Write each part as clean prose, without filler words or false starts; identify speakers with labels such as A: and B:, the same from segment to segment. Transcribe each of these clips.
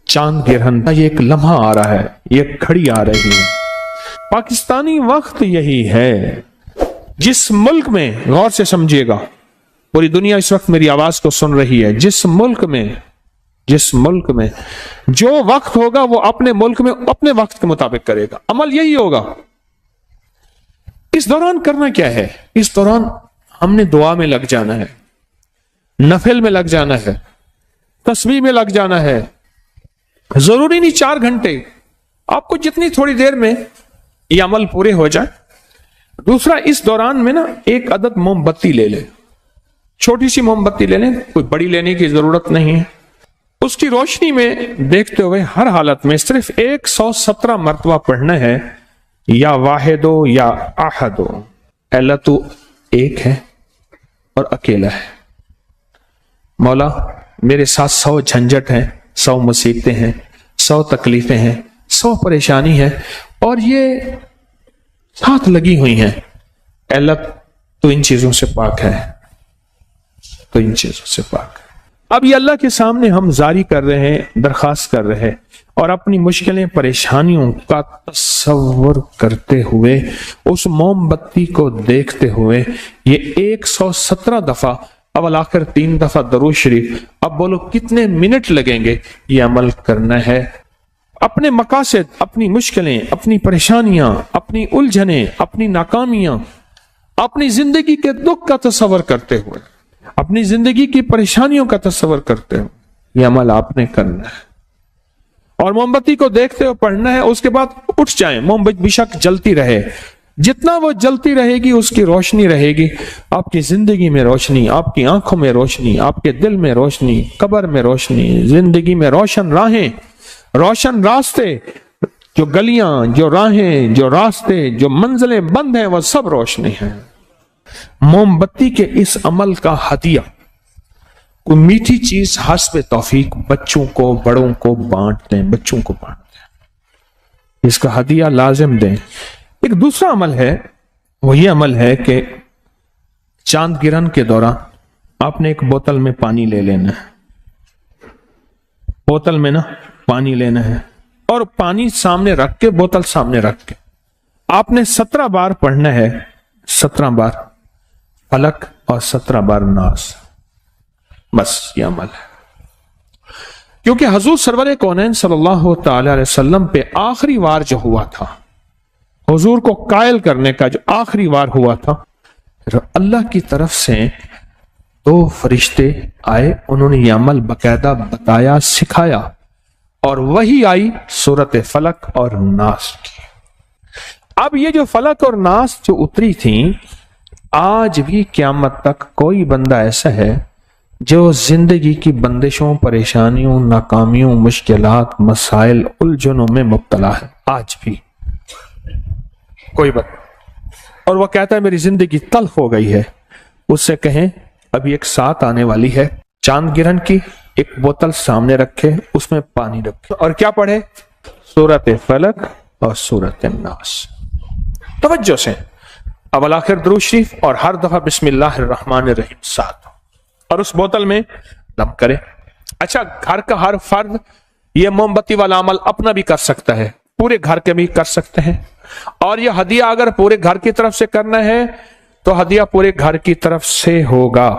A: چاند گرہن کا یہ ایک لمحہ آ رہا ہے، یہ گھڑی آ رہی ہے۔ پاکستانی وقت یہی ہے۔ جس ملک میں، غور سے سمجھیے گا، پوری دنیا اس وقت میری آواز کو سن رہی ہے، جس ملک میں جو وقت ہوگا وہ اپنے ملک میں اپنے وقت کے مطابق کرے گا، عمل یہی ہوگا۔ اس دوران کرنا کیا ہے؟ اس دوران ہم نے دعا میں لگ جانا ہے، نفل میں لگ جانا ہے، تسبیح میں لگ جانا ہے۔ ضروری نہیں 4 گھنٹے، آپ کو جتنی تھوڑی دیر میں یہ عمل پورے ہو جائے۔ دوسرا، اس دوران میں نا 1 عدد موم بتی لے لیں، چھوٹی سی موم بتی لے لیں، کوئی بڑی لینے کی ضرورت نہیں ہے۔ اس کی روشنی میں دیکھتے ہوئے ہر حالت میں صرف 117 مرتبہ پڑھنا ہے، یا واحدو یا احدو، اللہ تو ایک ہے اور اکیلا ہے۔ مولا میرے ساتھ 100 جھنجٹ ہیں، 100 مصیبتیں ہیں، 100 تکلیفیں ہیں، 100 پریشانی ہے، اور یہ ساتھ لگی ہوئی ہیں۔ اللہ تو ان چیزوں سے پاک ہے، تو ان چیزوں سے پاک ہے۔ اب یہ اللہ کے سامنے ہم زاری کر رہے ہیں، درخواست کر رہے ہیں، اور اپنی مشکلیں پریشانیوں کا تصور کرتے ہوئے، اس موم بتی کو دیکھتے ہوئے، یہ 117 دفعہ، اول آخر 3 دفعہ درود شریف، اب بولو کتنے منٹ لگیں گے یہ عمل کرنا ہے۔ اپنے مقاصد، اپنی مشکلیں، اپنی پریشانیاں، اپنی الجھنیں، اپنی ناکامیاں، اپنی زندگی کے دکھ کا تصور کرتے ہوئے، اپنی زندگی کی پریشانیوں کا تصور کرتے ہوئے یہ عمل آپ نے کرنا ہے، اور موم بتی کو دیکھتے ہوئے پڑھنا ہے۔ اس کے بعد اٹھ جائیں، موم بتی شک جلتی رہے، جتنا وہ جلتی رہے گی اس کی روشنی رہے گی، آپ کی زندگی میں روشنی، آپ کی آنکھوں میں روشنی، آپ کے دل میں روشنی، قبر میں روشنی، زندگی میں روشن راہیں، روشن راستے، جو گلیاں، جو راہیں، جو راستے، جو منزلیں بند ہیں وہ سب روشنی ہیں۔ موم بتی کے اس عمل کا ہدیہ، کوئی میٹھی چیز حسب توفیق بچوں کو، بڑوں کو بانٹ دیں، بچوں کو بانٹ دیں، اس کا ہدیہ لازم دیں۔ ایک دوسرا عمل ہے، وہ یہ عمل ہے کہ چاند گرہن کے دوران آپ نے ایک بوتل میں پانی لے لینا ہے، بوتل میں نا پانی لینا ہے، اور پانی سامنے رکھ کے، بوتل سامنے رکھ کے آپ نے 17 بار پڑھنا ہے، 17 بار فلک اور 17 بار ناس، بس یہ عمل ہے۔ کیونکہ حضور سرور کونین صلی اللہ تعالی علیہ وسلم پہ آخری وار جو ہوا تھا، حضور کو قائل کرنے کا جو آخری وار ہوا تھا، اللہ کی طرف سے 2 فرشتے آئے، انہوں نے یہ عمل باقاعدہ بتایا، سکھایا، اور وہی آئی سورت فلک اور ناس کی۔ اب یہ جو فلک اور ناس جو اتری تھیں، آج بھی قیامت تک کوئی بندہ ایسا ہے جو زندگی کی بندشوں، پریشانیوں، ناکامیوں، مشکلات، مسائل، الجھنوں میں مبتلا ہے، آج بھی کوئی بندہ، اور وہ کہتا ہے میری زندگی تلخ ہو گئی ہے، اس سے کہیں ابھی ایک ساتھ آنے والی ہے، چاند گرہن کی ایک بوتل سامنے رکھے، اس میں پانی رکھے، اور کیا پڑھے؟ سورت فلک اور سورت الناس، توجہ سے، اول آخر درود شریف، اور ہر دفعہ بسم اللہ الرحمن الرحیم ساتھ، اور اس بوتل میں دم کرے۔ اچھا، گھر کا ہر فرد یہ موم بتی والا عمل اپنا بھی کر سکتا ہے، پورے گھر کے بھی کر سکتے ہیں، اور یہ ہدیہ اگر پورے گھر کی طرف سے کرنا ہے تو ہدیہ پورے گھر کی طرف سے ہوگا۔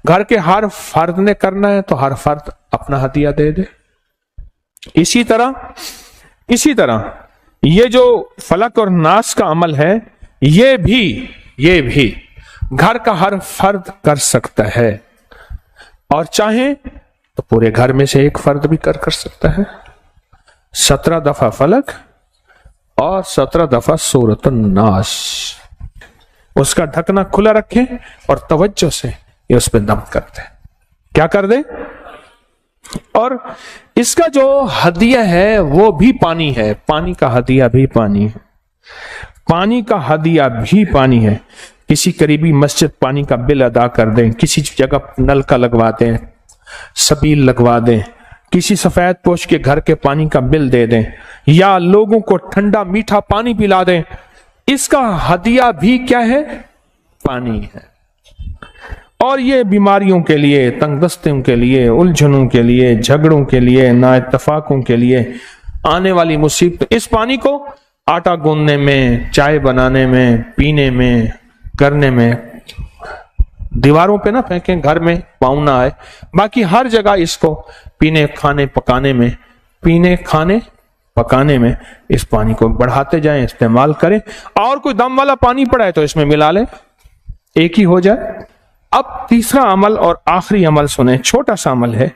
A: گھر کے ہر فرد نے کرنا ہے تو ہر فرد اپنا ہدیہ دے دے۔ اسی طرح یہ جو فلک اور ناس کا عمل ہے، یہ بھی گھر کا ہر فرد کر سکتا ہے، اور چاہیں تو پورے گھر میں سے ایک فرد بھی کر سکتا ہے۔ 17 دفعہ فلک اور 17 دفعہ سورۃ الناس، اس کا ڈھکنا کھلا رکھیں اور توجہ سے یہ اس پہ دم کر دیں، کیا کر دیں؟ اور اس کا جو ہدیہ ہے وہ بھی پانی ہے، پانی کا ہدیہ بھی پانی ہے، پانی کا ہدیہ بھی پانی ہے۔ کسی قریبی مسجد پانی کا بل ادا کر دیں، کسی جگہ نل کا لگوا دیں، سبیل لگوا دیں، کسی سفید پوش کے گھر کے پانی کا بل دے دیں، یا لوگوں کو ٹھنڈا میٹھا پانی پلا دیں، اس کا ہدیہ بھی کیا ہے؟ پانی ہے۔ اور یہ بیماریوں کے لیے، تنگ دستیوں کے لیے، الجھنوں کے لیے، جھگڑوں کے لیے، نا اتفاقوں کے لیے آنے والی مصیبت، اس پانی کو آٹا گوندنے میں، چائے بنانے میں، پینے میں، کرنے میں، دیواروں پہ نہ پھینکیں، گھر میں پاؤں نہ آئے، باقی ہر جگہ اس کو پینے کھانے پکانے میں اس پانی کو بڑھاتے جائیں، استعمال کریں، اور کوئی دم والا پانی پڑا ہے تو اس میں ملا لیں، ایک ہی ہو جائے۔ اب تیسرا عمل اور آخری عمل سنیں، چھوٹا سا عمل ہے۔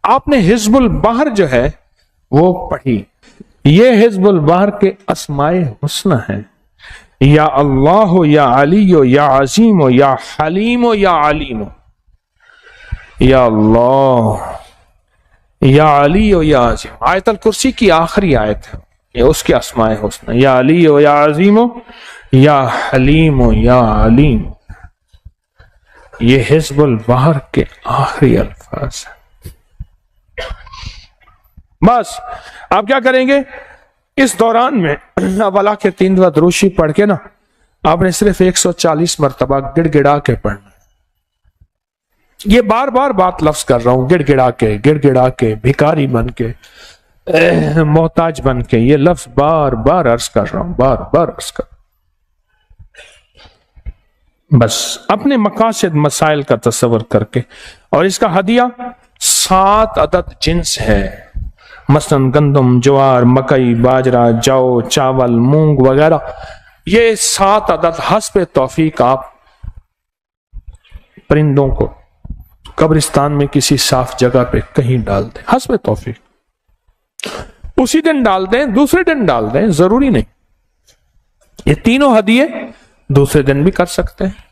A: آپ نے حزب البحر جو ہے وہ پڑھی، یہ حزب البحر کے اسماء حسنى ہیں، یا اللہ یا علی یا عظیم یا حلیم یا علیم، یا اللہ یا علی یا عظیم۔ آیت الکرسی کی آخری آیت ہے، یہ اس کے اسماء حسنى، یا علی یا عظیم یا حلیم یا علیم، یہ حزب البحر کے آخری الفاظ ہیں۔ بس آپ کیا کریں گے اس دوران میں؟ اولا کے 3 دفعہ درود شریف پڑھ کے نا آپ نے صرف 140 مرتبہ گڑ گڑا کے پڑھنا۔ یہ بار بار بات لفظ کر رہا ہوں، گڑ گڑا کے، بھکاری بن کے، محتاج بن کے، یہ لفظ بار بار عرض کر رہا ہوں، بار بار عرض کر رہا ہوں۔ بس اپنے مقاصد مسائل کا تصور کر کے، اور اس کا ہدیہ 7 عدد جنس ہے، مثلا گندم، جوار، مکئی، باجرہ، جو، چاول، مونگ وغیرہ، یہ 7 عدد حسب توفیق آپ پرندوں کو قبرستان میں کسی صاف جگہ پہ کہیں ڈال دیں، حسب توفیق، اسی دن ڈال دیں، دوسرے دن ڈال دیں، ضروری نہیں، یہ تینوں ہدیے دوسرے دن بھی کر سکتے ہیں۔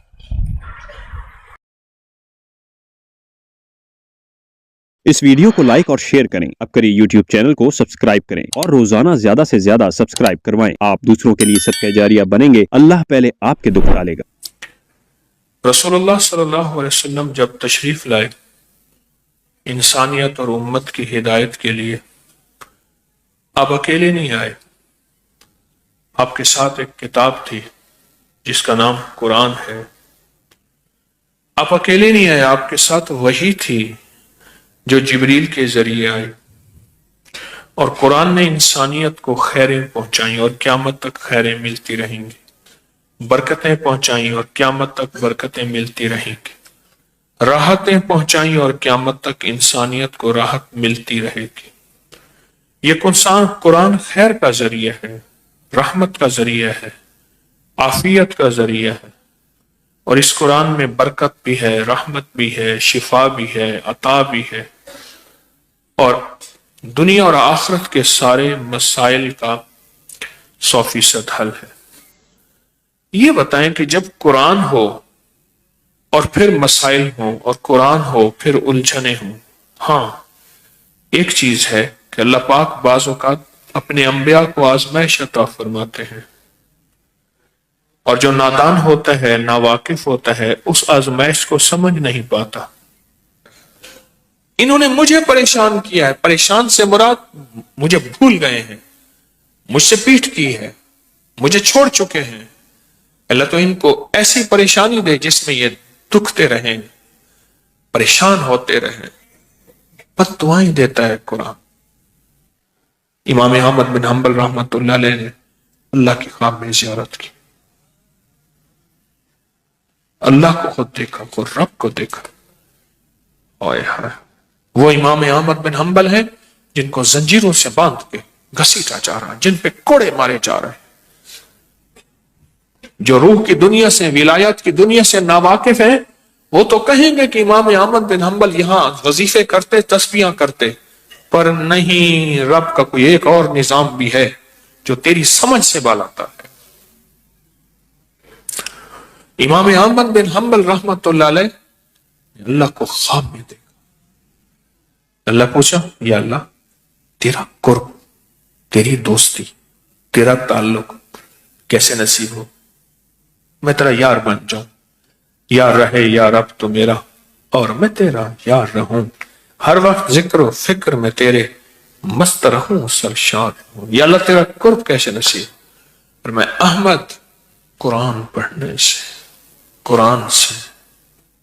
B: اس ویڈیو کو لائک اور شیئر کریں، اب کریے یوٹیوب چینل کو سبسکرائب کریں اور روزانہ زیادہ سے زیادہ سبسکرائب کروائیں۔ آپ دوسروں کے لیے صدقہ جاریہ بنیں گے، اللہ پہلے آپ کے دکھ ٹالے گا۔
A: رسول اللہ صلی اللہ علیہ وسلم جب تشریف لائے انسانیت اور امت کی ہدایت کے لیے، آپ اکیلے نہیں آئے، آپ کے ساتھ ایک کتاب تھی جس کا نام قرآن ہے۔ آپ اکیلے نہیں آئے، آپ کے ساتھ وحی تھی جو جبریل کے ذریعے آئی، اور قرآن نے انسانیت کو خیریں پہنچائیں اور قیامت تک خیریں ملتی رہیں گی، برکتیں پہنچائیں اور قیامت تک برکتیں ملتی رہیں گی، راحتیں پہنچائیں اور قیامت تک انسانیت کو راحت ملتی رہے گی۔ یہ قرآن خیر کا ذریعہ ہے، رحمت کا ذریعہ ہے، عافیت کا ذریعہ ہے، اور اس قرآن میں برکت بھی ہے، رحمت بھی ہے، شفا بھی ہے، عطا بھی ہے، اور دنیا اور آخرت کے سارے مسائل کا 100% حل ہے۔ یہ بتائیں کہ جب قرآن ہو اور پھر مسائل ہوں، اور قرآن ہو پھر الجھنے ہوں، ہاں ایک چیز ہے کہ اللہ پاک بعض اوقات اپنے انبیاء کو آزمائش عطا فرماتے ہیں، اور جو نادان ہوتا ہے، ناواقف ہوتا ہے، اس آزمائش کو سمجھ نہیں پاتا۔ انہوں نے مجھے پریشان کیا ہے، پریشان سے مراد مجھے بھول گئے ہیں، مجھ سے پیٹھ کی ہے، مجھے چھوڑ چکے ہیں، اللہ تو ان کو ایسی پریشانی دے جس میں یہ دکھتے رہیں، پریشان ہوتے رہیں۔ بد دعائیں دیتا ہے قرآن۔ امام احمد بن حنبل رحمۃ اللہ علیہ نے اللہ کی خواب میں زیارت کی، اللہ کو خود دیکھا، خود رب کو دیکھا۔ وہ امام احمد بن حنبل ہیں جن کو زنجیروں سے باندھ کے گھسیٹا جا رہا، جن پہ کوڑے مارے جا رہے، جو روح کی دنیا سے، ولایات کی دنیا سے ناواقف ہیں، وہ تو کہیں گے کہ امام احمد بن حنبل یہاں وظیفے کرتے، تسبیحاں کرتے، پر نہیں، رب کا کوئی ایک اور نظام بھی ہے جو تیری سمجھ سے بالاتا ہے۔ امام احمد بن حنبل رحمۃ اللہ علیہ اللہ کو خواب میں دیکھا۔ اللہ پوچھا، یا اللہ تیرا قرب، تیری دوستی، تیرا تعلق کیسے نصیب ہو؟ میں تیرا یار بن جاؤں، یار رہے یا رب تو میرا، اور میں تیرا یار رہوں، ہر وقت ذکر و فکر میں تیرے مست رہوں، سرشار ہوں۔ یا اللہ تیرا قرب کیسے نصیب؟ اور میں احمد قرآن پڑھنے سے، قرآن سے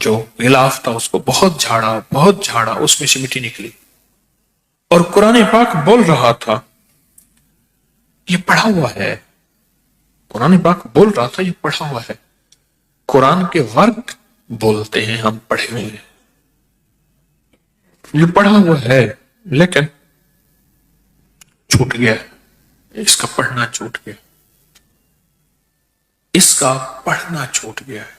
A: جو غلاف تھا اس کو بہت جھاڑا، اس میں سے مٹی نکلی، اور قرآن پاک بول رہا تھا، یہ پڑھا ہوا ہے، قرآن پاک بول رہا تھا، یہ پڑھا ہوا ہے۔ قرآن کے ورق بولتے ہیں ہم پڑھے ہوئے ہیں، یہ پڑھا ہوا ہے، لیکن چھوٹ گیا، اس کا پڑھنا چھوٹ گیا، اس کا پڑھنا چھوٹ گیا ہے،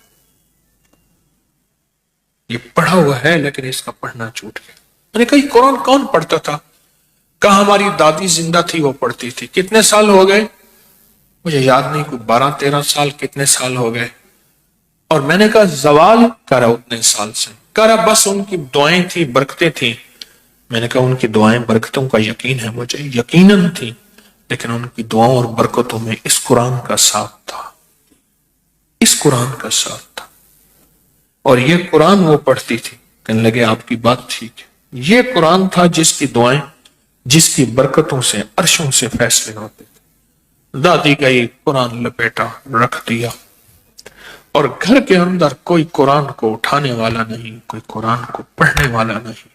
A: یہ پڑھا ہوا ہے لیکن اس کا پڑھنا چھوٹ گیا۔ میں نے کہا یہ قرآن کون پڑھتا تھا؟ کہا ہماری دادی زندہ تھی وہ پڑھتی تھی۔ کتنے سال ہو گئے؟ مجھے یاد نہیں، کوئی 12-13 سال، کتنے سال ہو گئے؟ اور میں نے کہا زوال کرا اتنے سال سے، کرا بس ان کی دعائیں تھی، برکتیں تھیں۔ میں نے کہا ان کی دعائیں برکتوں کا یقین ہے مجھے، یقیناً تھی، لیکن ان کی دعاؤں اور برکتوں میں اس قرآن کا ساتھ تھا، اس قرآن کا ساتھ تھا۔ اور یہ قرآن وہ پڑھتی تھی، کہنے لگے آپ کی بات ٹھیک ہے، یہ قرآن تھا جس کی دعائیں، جس کی برکتوں سے عرشوں سے فیصلے ہوتے تھے۔ دادی گئی، قرآن لپیٹا، رکھ دیا، اور گھر کے اندر کوئی قرآن کو اٹھانے والا نہیں، کوئی قرآن کو پڑھنے والا نہیں۔